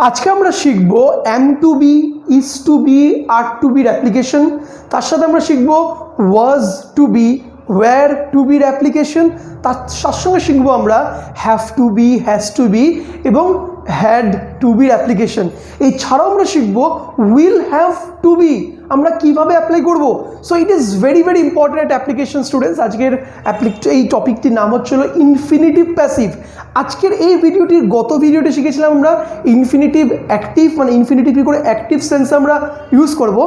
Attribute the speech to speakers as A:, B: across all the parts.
A: আজকে আমরা শিখব am to be, is to be, are to বির অ্যাপ্লিকেশন। তার সাথে আমরা শিখব was to be, were to বির অ্যাপ্লিকেশন। তার সঙ্গে শিখবো আমরা have to be, has to be এবং হ্যাড টু বির অ্যাপ্লিকেশন। এছাড়াও আমরা শিখবো উইল হ্যাভ টু বি আমরা কিভাবে অ্যাপ্লাই করব। So it is very very important application students. আজকের এই টপিকটির নাম হচ্ছিল ইনফিনিটিভ প্যাসিভ। আজকের এই ভিডিওটির গত ভিডিওটি শিখেছিলাম আমরা ইনফিনিটিভ অ্যাক্টিভ, মানে ইনফিনিটিভ করে অ্যাক্টিভ সেন্স আমরা ইউজ করব।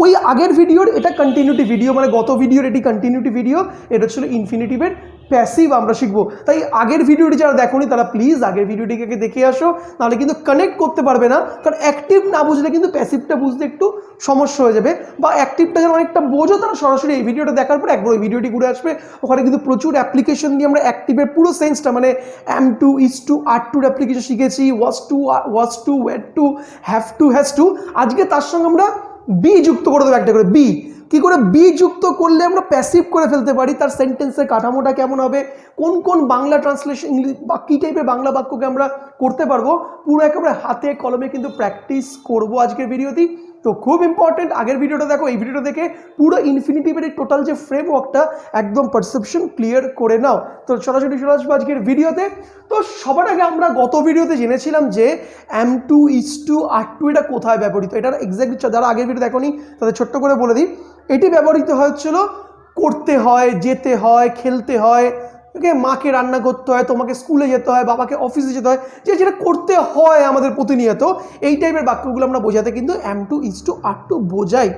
A: ওই আগের ভিডিওর এটা কন্টিনিউটি ভিডিও, মানে গত ভিডিওর এটি কন্টিনিউটি ভিডিও, এটা ছিল ইনফিনিটিভের প্যাসিভ আমরা শিখবো। তাই আগের ভিডিওটি যারা দেখোনি তারা প্লিজ আগের ভিডিওটিকে দেখে আসো, নাহলে কিন্তু কানেক্ট করতে পারবে না। কারণ অ্যাক্টিভ না বুঝলে কিন্তু প্যাসিভটা বুঝতে একটু সমস্যা হয়ে যাবে, বা অ্যাক্টিভটা যেন অনেকটা বোঝো তারা সরাসরি এই ভিডিওটা দেখার পর একবার ওই ভিডিওটি ঘুরে আসবে। ওখানে কিন্তু প্রচুর অ্যাপ্লিকেশন দিয়ে আমরা অ্যাক্টিভের পুরো সেন্সটা, মানে am to, is to, are টুর অ্যাপ্লিকেশন শিখেছি, was to, were to, have to, has to. আজকে তার সঙ্গে আমরা বি যুক্ত করে দেবো একটা করে। বি কি করে বি যুক্ত করলে আমরা প্যাসিভ করে ফেলতে পারি, তার সেন্টেন্সের কাঠামোটা কেমন হবে, কোন কোন বাংলা ট্রান্সলেশন ইংলিশ বা কী টাইপের বাংলা বাক্যকে আমরা করতে পারবো, পুরো একেবারে হাতে কলমে কিন্তু প্র্যাকটিস করবো আজকের ভিডিওতেই। তো খুব ইম্পর্টেন্ট, আগের ভিডিওটা দেখো, এই ভিডিওটা দেখে পুরো ইনফিনিটিভের এই টোটাল যে ফ্রেমওয়ার্কটা একদম পারসেপশন ক্লিয়ার করে নাও। তো সরাসরি চলে আসবো আজকের ভিডিওতে। তো সবার আগে আমরা গত ভিডিওতে জেনেছিলাম যে am to, is to, are to এটা কোথায় ব্যবহৃত। এটার এক্স্যাক্টলি যারা আগের ভিডিও দেখোনি তাদের ছোট্ট করে বলে দিই। এটি ব্যবহৃত হচ্ছিল করতে হয়, যেতে হয়, খেলতে হয়, ওকে, মাকে রান্না করতে হয়, তোমাকে স্কুলে যেতে হয়, বাবাকে অফিসে যেতে হয়, যেটা করতে হয় আমাদের প্রতিনিয়ত, এই টাইপের বাক্যগুলো আমরা বোঝাতে কিন্তু am to, is to, are to বোঝাই।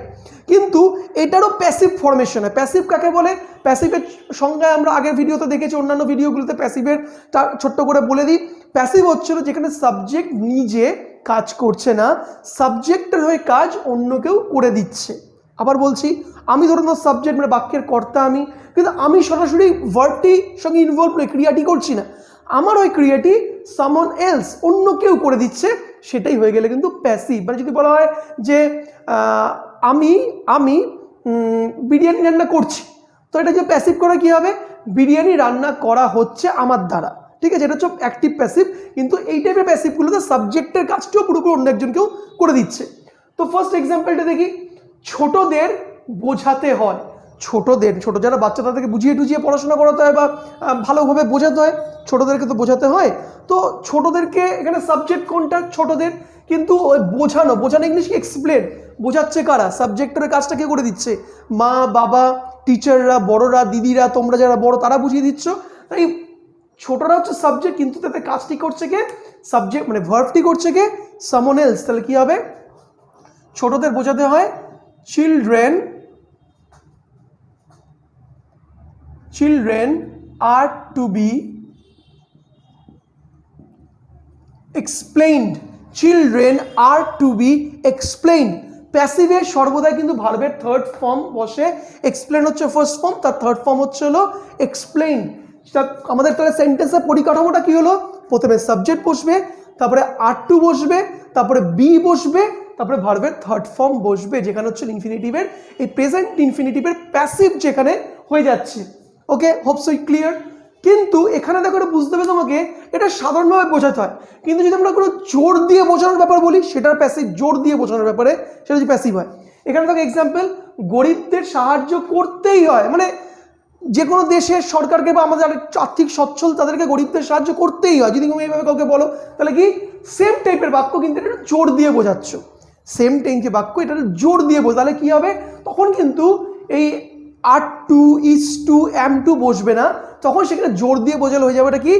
A: কিন্তু এটারও প্যাসিভ ফরমেশন হয়। প্যাসিভ কাকে বলে? প্যাসিভের সংজ্ঞায় আমরা আগের ভিডিওতে দেখেছি, অন্যান্য ভিডিওগুলোতে প্যাসিভের তার ছোট্ট করে বলে দিই। প্যাসিভ হচ্ছিল যেখানে সাবজেক্ট নিজে কাজ করছে না, সাবজেক্টের হয়ে কাজ অন্য কেউ করে দিচ্ছে। আবার বলছি, আমি ধরুন সাবজেক্ট মানে বাক্যের কর্তা আমি, কিন্তু আমি সরাসরি ভার্বটির সঙ্গে ইনভলভ নই, ক্রিয়াটি করছি না, আমার ওই ক্রিয়াটি সামন এলস, অন্য কেউ করে দিচ্ছে, সেটাই হয়ে গেলে কিন্তু প্যাসিভ। মানে যদি বলা হয় যে আমি আমি বিরিয়ানি রান্না করছি, তো এটা যে প্যাসিভ করা কী হবে, বিরিয়ানি রান্না করা হচ্ছে আমার দ্বারা, ঠিক আছে, এটা হচ্ছে অ্যাক্টিভ প্যাসিভ। কিন্তু এই টাইপের প্যাসিভগুলোতে সাবজেক্টের কাজটিও পুরোপুরি অন্য একজন কেউ করে দিচ্ছে। তো ফার্স্ট এক্সাম্পলটা দেখি, ছোটদের বোঝাতে হয়। ছোট যারা বাচ্চা তাদেরকে বুঝিয়ে টুঝিয়ে পড়াশোনা করাতে হয় বা ভালোভাবে বোঝাতে হয়, ছোটদেরকে তো বোঝাতে হয়। তো ছোটদেরকে এখানে সাবজেক্ট কোনটা? ছোটদের। কিন্তু ওই বোঝানো ইংলিশকে এক্সপ্লেন, বোঝাচ্ছে কারা? সাবজেক্টের কাজটা কে করে দিচ্ছে? মা, বাবা, টিচাররা, বড়রা, দিদিরা, তোমরা যারা বড় তারা বুঝিয়ে দিচ্ছ। তাই ছোটরা হচ্ছে সাবজেক্ট, কিন্তু তাতে কাজটি করছে কে? সাবজেক্ট মানে ভার্বটি করছে কে? সামন এলস। তাহলে কি হবে? ছোটদের বোঝাতে হয় children are to be explained. Children are to be explained. প্যাসিভের সর্বদাই কিন্তু ভার্বের থার্ড ফর্ম বসে, এক্সপ্লেন হচ্ছে ফার্স্ট ফর্ম, তার থার্ড ফর্ম হচ্ছে হলো এক্সপ্লেইন। আমাদের তাহলে সেন্টেন্সের পরিকাঠামোটা কি হলো? প্রথমে সাবজেক্ট বসবে, তারপরে আর টু বসবে, তারপরে বি বসবে, তারপরে ভার্বের থার্ড ফর্ম বসবে, যেখানে হচ্ছে ইনফিনিটিভের এই প্রেজেন্ট ইনফিনিটিভের প্যাসিভ যেখানে হয়ে যাচ্ছে। ওকে, হোপস ইট ক্লিয়ার। কিন্তু এখানে দেখো এটা বুঝতে হবে তোমাকে, এটা সাধারণভাবে বোঝাতে হয়, কিন্তু যদি আমরা কোনো জোর দিয়ে বোঝানোর ব্যাপার বলি, সেটার প্যাসিভ। জোর দিয়ে বোঝানোর ব্যাপারে সেটা যদি প্যাসিভ হয়। এখানে দেখো এক্সাম্পল, গরিবদের সাহায্য করতেই হয়, মানে যে কোনো দেশের সরকারকে বা আমাদের আর্থিক সচ্ছল তাদেরকে গরিবদের সাহায্য করতেই হয়। যদি তুমি এইভাবে কাউকে বলো, তাহলে কি সেম টাইপের বাক্য, কিন্তু এটা জোর দিয়ে বোঝাচ্ছ। সেম টাইপের বাক্য, এটা জোর দিয়ে বোঝা, তাহলে কি হবে? তখন কিন্তু এই are to, is to, am to বসবে না, তখন সেখানে জোর দিয়ে বোঝালে হয়ে যাবে এটা কি?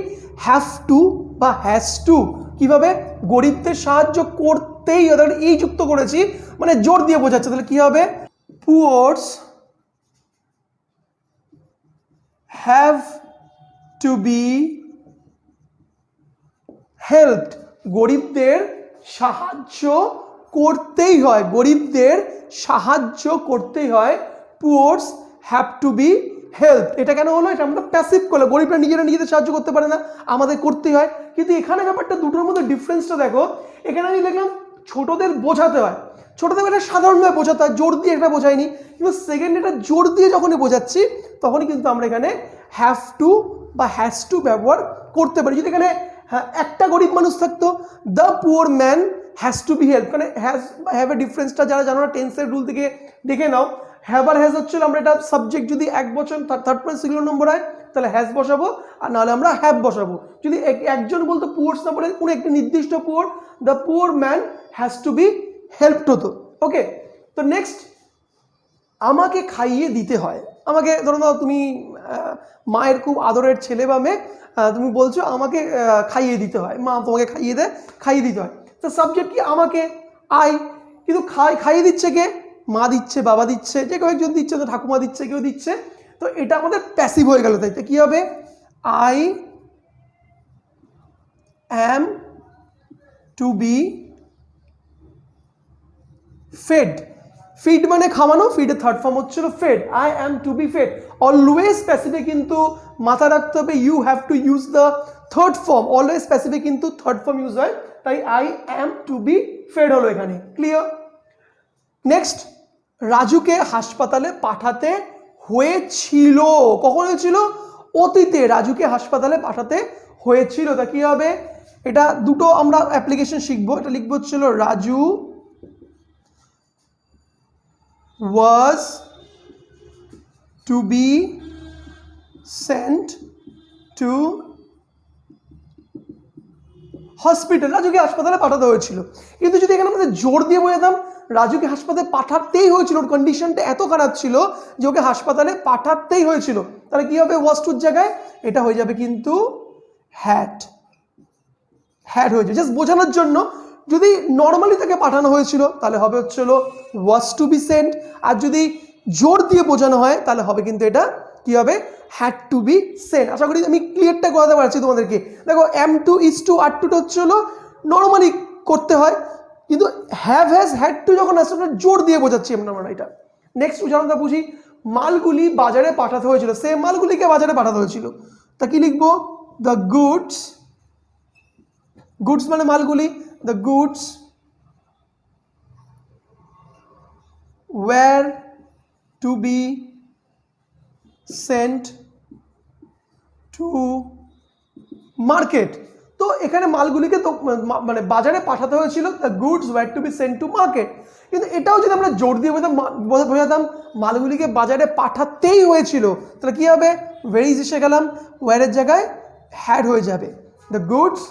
A: হ্যাভ টু বা হ্যাজ টু। কিভাবে? গরিবদের সাহায্য করতেই, অর্থাৎ এই যুক্ত করেছি, মানে জোর দিয়ে বোঝাচ্ছে। তাহলে কি হবে? পুয়ার্স হ্যাভ টু বি হেল্পড। গরিবদের সাহায্য করতেই হয়, গরিবদের সাহায্য করতেই হয়। পুয়ার্স হ্যাভ টু বি হেল্প। এটা কেন হলো? এটা আমরা প্যাসিভ করলে, গরিবরা নিজেদের সাহায্য করতে পারে না, আমাদের করতেই হয়। কিন্তু এখানে ব্যাপারটা দুটোর মধ্যে ডিফারেন্সটা দেখো। এখানে আমি দেখলাম ছোটদের বোঝাতে হয়, ছোটদের এটা সাধারণভাবে বোঝাতে হয়, জোর দিয়ে এটা বোঝায়নি। কিন্তু সেকেন্ড এটা জোর দিয়ে যখনই বোঝাচ্ছি, তখনই কিন্তু আমরা এখানে হ্যাভ টু বা হ্যাজ টু ব্যবহার করতে পারি। যদি এখানে হ্যাঁ, একটা গরিব মানুষ থাকতো, the poor man has to be help. মানে হ্যাভ এর ডিফারেন্সটা যারা জানো না টেন্সের রুল থেকে দেখে নাও। হ্যাভ আর হ্যাজ হচ্ছিল আমরা এটা সাবজেক্ট যদি এক বচন থার্ড পারসন সিঙ্গুলার নম্বর হয় তাহলে হ্যাজ বসাবো, আর নাহলে আমরা হ্যাভ বসাবো। যদি একজন বলতো পুয়ার্স না বলে কোনো একটি নির্দিষ্ট poor, the poor man has to be helped হতো। ওকে, তো নেক্সট, আমাকে খাইয়ে দিতে হয়। আমাকে ধরো নাও তুমি মায়ের খুব আদরের ছেলে বা মেয়ে, তুমি বলছো আমাকে খাইয়ে দিতে হয়, মা তোমাকে খাইয়ে দেয়, খাইয়ে দিতে হয়। তো সাবজেক্ট কি আমাকে, আই, কিন্তু খাইয়ে দিচ্ছে কে, মা দিচ্ছে, বাবা দিচ্ছে, যে কেউ একজন দিচ্ছে, তো ঠাকুমা দিচ্ছে, কেউ দিচ্ছে, তো এটা আমাদের প্যাসিভ হয়ে গেল। তাই তো কি হবে, I am to be fed. Feed মানে খাওয়ানো, ফিডের থার্ড ফর্ম হচ্ছিল fed, I am to be fed. Always প্যাসিভে কিন্তু মাথা রাখতে হবে you have to use the third form, always প্যাসিভে কিন্তু থার্ড ফর্ম ইউজ হয়, তাই I am to be fed হলো এখানে। ক্লিয়ার? নেক্সট, রাজুকে হাসপাতালে পাঠাতে হয়েছিল। কখন হয়েছিল? অতীতে রাজুকে হাসপাতালে পাঠাতে হয়েছিল। তা কি হবে, এটা দুটো আমরা অ্যাপ্লিকেশন শিখবো। এটা লিখবো হচ্ছিল Raju was to be sent to hospital. রাজুকে হাসপাতালে পাঠাতে হয়েছিল। কিন্তু যদি এখানে আমাদের জোর দিয়ে বোঝাতাম রাজুকে হাসপাতালে পাঠাতেই হয়েছিল, ওর কন্ডিশনটা এত খারাপ ছিল যে ওকে হাসপাতালে পাঠাতেই হয়েছিল, তাহলে কি হবে, ওয়াজ টুর জায়গায় এটা হয়ে যাবে কিন্তু হ্যাড। হ্যাড হয়ে যাবে জাস্ট বোঝানোর জন্য। যদি নর্মালি তাকে পাঠানো হয়েছিল তাহলে হবে হচ্ছিল ওয়াজ টু বি সেন্ট, আর যদি জোর দিয়ে বোঝানো হয় তাহলে হবে কিন্তু এটা কি হবে, হ্যাড টু বি সেন্ট। আশা করি আমি ক্লিয়ারটা করাতে পারছি তোমাদেরকে। দেখো এম টু ইজ টু আর টুটা হচ্ছিল নর্মালি করতে হয়, কিন্তু হ্যাভ হ্যাজ হ্যাড টু যখন আসলে জোর দিয়ে বোঝাচ্ছি আমরা এটা। নেক্সট উদাহরণটা বুঝি, মালগুলি বাজারে পাঠাতে হয়েছিল, সে মালগুলিকে বাজারে পাঠাতে হয়েছিল, তা কি লিখবো, দ্য গুডস, গুডস মানে মালগুলি, the goods were to be sent to market। তো এখানে মালগুলিকে তো মানে বাজারে পাঠাতে হয়েছিল, the goods were to be sent to market। কিন্তু এটাও যদি আমরা জোর দিয়ে বোঝাতাম মালগুলিকে বাজারে পাঠাতেই হয়েছিল, তাহলে কি হবে, ভেরি ইজি শেখালাম, ওয়ারের জায়গায় হ্যাড হয়ে যাবে, the goods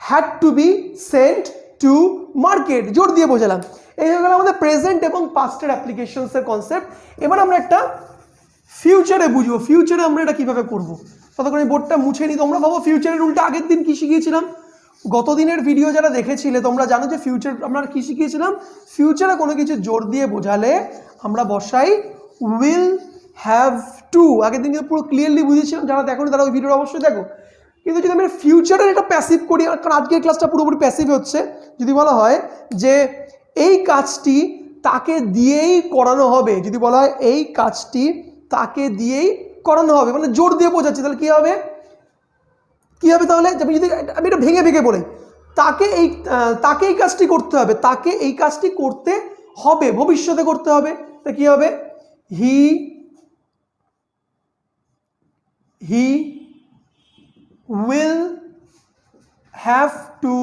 A: had to be sent to market, জোর দিয়ে বোঝালাম। এই হয়ে গেল আমাদের প্রেজেন্ট এবং পাস্টের অ্যাপ্লিকেশনসের কনসেপ্ট। এবার আমরা একটা ফিউচারে বুঝবো, ফিউচারে আমরা এটা কিভাবে করব। ততক্ষণ এই বোর্ডটা মুছে নিই। তোমরা ভাবো ফিউচারের রুলটা আগের দিন কি শিখিয়েছিলাম, গত দিনের ভিডিও যারা দেখেছিলে তোমরা জানো যে ফিউচার আমরা কি শিখিয়েছিলাম, ফিউচারে কোনো কিছু জোর দিয়ে বোঝালে আমরা বসাই উইল হ্যাভ টু। আগের দিন কিন্তু পুরো ক্লিয়ারলি বুঝিয়েছিলাম, যারা দেখোনি তারা ওই ভিডিওটা অবশ্যই দেখো। কিন্তু যদি আমি ফিউচারের এটা প্যাসিভ করি, কারণ আজকের ক্লাসটা পুরোপুরি প্যাসিভ হচ্ছে, যদি বলা হয় যে এই কাজটি তাকে দিয়েই করানো হবে, যদি বলা হয় এই কাজটি তাকে দিয়েই করানো হবে, মানে জোর দিয়ে বোঝাচ্ছি, তাহলে কি হবে, কি হবে তাহলে, আমি এটা ভেঙে ভেঙে বলি, তাকে এই কাজটি করতে হবে, তাকে এই কাজটি করতে হবে, ভবিষ্যতে করতে হবে, তা কি হবে, হি will have to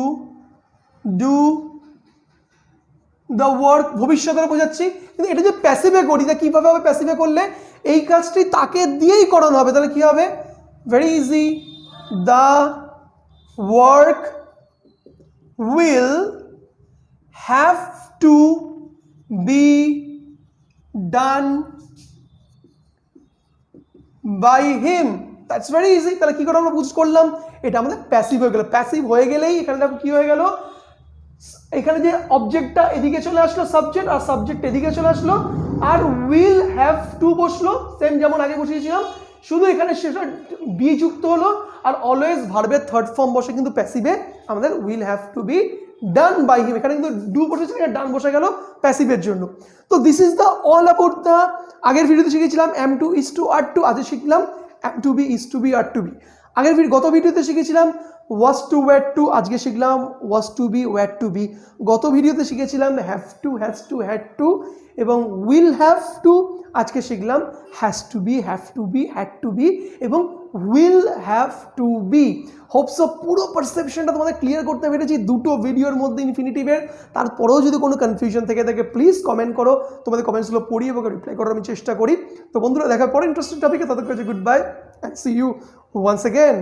A: do the work, ভবিষ্যতে বোঝাচ্ছি। কিন্তু এটা যে প্যাসিভে করি, তা কিভাবে হবে, প্যাসিভে করলে এই কাজটি তাকে দিয়েই করানো হবে, তাহলে কি হবে, very easy, the work will have to be done by him, that's very easy. তাহলে কি করে আমরা বুঝ করলাম, এটা আমাদের প্যাসিভ হয়ে গেল। প্যাসিভ হয়ে গেলেই এখানে দেখো কি হয়ে গেল, এখানে যে অবজেক্টটা এদিকে চলে আসলো সাবজেক্ট, আর সাবজেক্ট এদিকে চলে আসলো, আর উইল হ্যাভ টু বসলো সেম যেমন আগে বসিয়েছিলাম, শুধু এখানে সেটা বি যুক্ত হলো, আর অলওয়েজ ভার্বের থার্ড ফর্ম বসে কিন্তু প্যাসিভে আমাদের will have to be done by him. এখানে কিন্তু ডু বসেছে, এখানে ডান বসে গেল প্যাসিভের জন্য। তো this is the all about the, আগের ভিডিওতে শিখেছিলাম am to is to are to, আজকে শিখলাম am to be is to be are to be. গত ভিডিওতে শিখেছিলাম ওয়াজ টু ওয়্যার টু, আজকে শিখলাম was to be were to be. গত ভিডিওতে শিখেছিলাম have to, has to, had to এবং উইল হ্যাভ টু। আজকে শিখলাম has to be, have to be, had to be এবং will have to be. Hopes পুরো পারসেপশনটা তোমাদের ক্লিয়ার করতে পেরেছি দুটো ভিডিওর মধ্যে ইনফিনিটিভের। তারপরেও যদি কোনো কনফিউশন থেকে থাকে প্লিজ কমেন্ট করো, তোমাদের কমেন্টসগুলো পড়ি এবং রিপ্লাই করার আমি চেষ্টা করি। তো বন্ধুরা, দেখার পরে ইন্টারেস্টিং টপিকে, তাদের কাছে goodbye and see you once again.